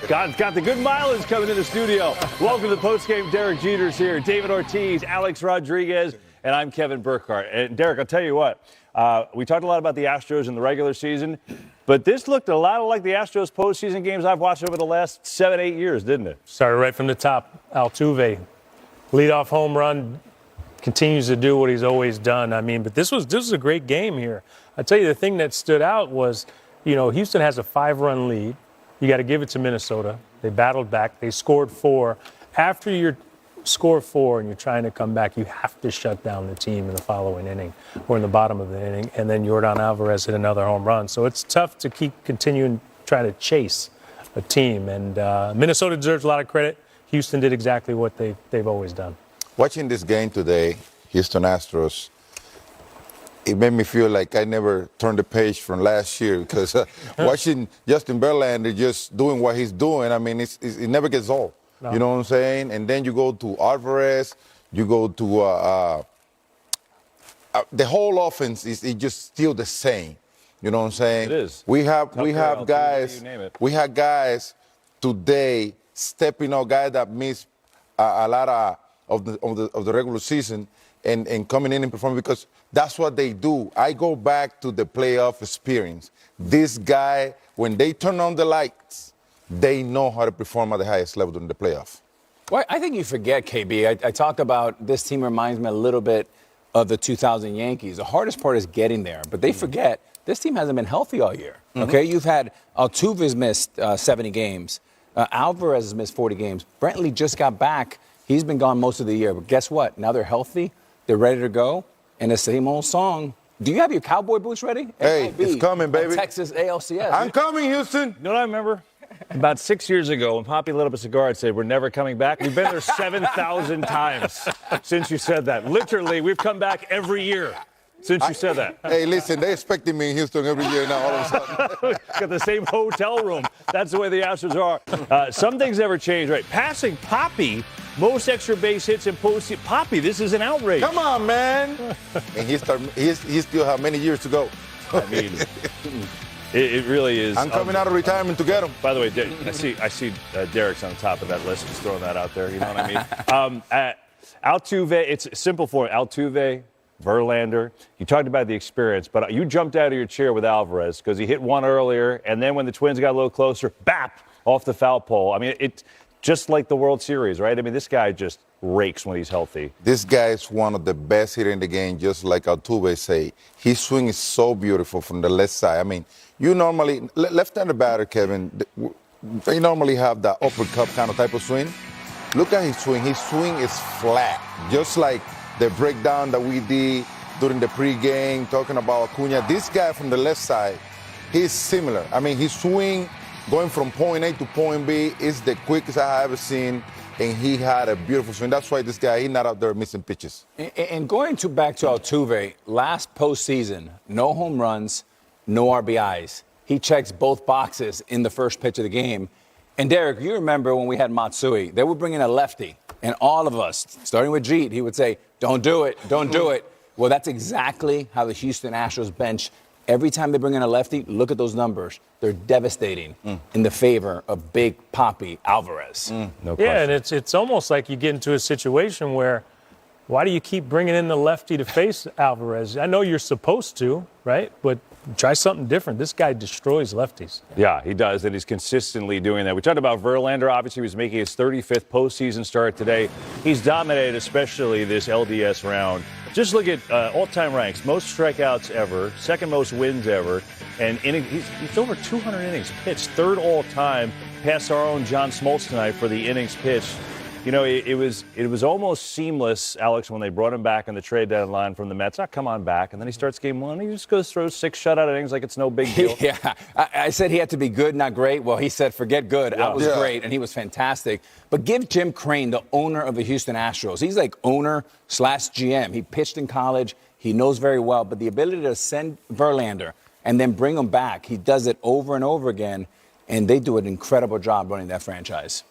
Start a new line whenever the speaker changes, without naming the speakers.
Got the good mileage coming in the studio. Welcome to the postgame. Derek Jeter's here, David Ortiz, Alex Rodriguez, and I'm Kevin Burkhardt. And Derek, I'll tell you what, we talked a lot about the Astros in the regular season, but this looked a lot like the Astros postseason games I've watched over the last 7-8 years, didn't it?
Started right from the top. Altuve, leadoff home run, continues to do what he's always done. I mean, but this was a great game here. I tell you, the thing that stood out was, Houston has a 5-run lead. You got to give it to Minnesota. They battled back. They scored 4. After you score 4 and you're trying to come back, you have to shut down the team in the following inning or in the bottom of the inning. And then Yordan Alvarez hit another home run. So it's tough to keep continuing trying to chase a team. And Minnesota deserves a lot of credit. Houston did exactly what they've always done.
Watching this game today, Houston Astros, it made me feel like I never turned the page from last year because watching Justin Verlander just doing what he's doing, I mean, it never gets old. No. You know what I'm saying? And then you go to Alvarez, you go to the whole offense is just still the same. You know what I'm saying?
It is.
We have guys. We have guys today stepping up, guys that missed a lot of the regular season and coming in and performing because that's what they do. I go back to the playoff experience. This guy, when they turn on the lights, they know how to perform at the highest level during the playoff.
Well, I think you forget, KB. I talk about this team reminds me a little bit of the 2000 Yankees. The hardest part is getting there, but they forget this team hasn't been healthy all year. Okay, you've had Altuve's missed 70 games. Alvarez has missed 40 games. Brantley just got back. He's been gone most of the year, but guess what? Now they're healthy. They're ready to go. And the same old song. Do you have your cowboy boots ready?
Hey, it's coming, baby.
Texas ALCS.
I'm coming, Houston.
You know what I remember? About 6 years ago, when Poppy lit up a cigar and said, "We're never coming back." We've been there 7,000 times since you said that. Literally, we've come back every year since you said that.
Hey, listen, they're expecting me in Houston every year now, all of a sudden.
Got the same hotel room. That's the way the Astros are. Some things never change, right? Passing Poppy, most extra base hits in postseason. Poppy, this is an outrage.
Come on, man. And he still have many years to go.
I mean, it really is.
I'm coming out of retirement to get him.
By the way, I see Derek's on the top of that list. Just throwing that out there. You know what I mean? Altuve, it's simple for him. Altuve, Verlander. You talked about the experience, but you jumped out of your chair with Alvarez because he hit one earlier, and then when the Twins got a little closer, bap, off the foul pole. I mean, it's just like the World Series, right? I mean, this guy just rakes when he's healthy.
This guy is one of the best hitters in the game, just like Altuve say. His swing is so beautiful from the left side. I mean, you normally, left-handed batter, Kevin, they normally have that uppercut kind of type of swing. Look at his swing. His swing is flat, just like the breakdown that we did during the pregame, talking about Acuna. This guy from the left side, he's similar. I mean, his swing going from point A to point B is the quickest I have ever seen, and he had a beautiful swing. That's why this guy, he's not out there missing pitches.
And going back to Altuve, last postseason, no home runs, no RBIs. He checks both boxes in the first pitch of the game. And Derek, you remember when we had Matsui, they would bring in a lefty, and all of us, starting with Jeet, he would say, "Don't do it, don't do it." Well, that's exactly how the Houston Astros bench, every time they bring in a lefty, look at those numbers. They're devastating in the favor of Big Poppy Alvarez.
No question.
Yeah, and it's almost like you get into a situation where, why do you keep bringing in the lefty to face Alvarez? I know you're supposed to, right? But try something different. This guy destroys lefties.
Yeah, he does, and he's consistently doing that. We talked about Verlander. Obviously, he was making his 35th postseason start today. He's dominated, especially this LDS round. Just look at all-time ranks, most strikeouts ever, second most wins ever, and he's over 200 innings pitched, third all-time, past our own John Smoltz tonight for the innings pitched. You know, it was almost seamless, Alex, when they brought him back in the trade deadline from the Mets. Come on back. And then he starts game one. He just goes through 6 shutout innings like it's no big deal.
Yeah, I said he had to be good, not great. Well, he said, forget good. I was great, and he was fantastic. But give Jim Crane, the owner of the Houston Astros, he's like owner/GM. He pitched in college. He knows very well. But the ability to send Verlander and then bring him back, he does it over and over again. And they do an incredible job running that franchise.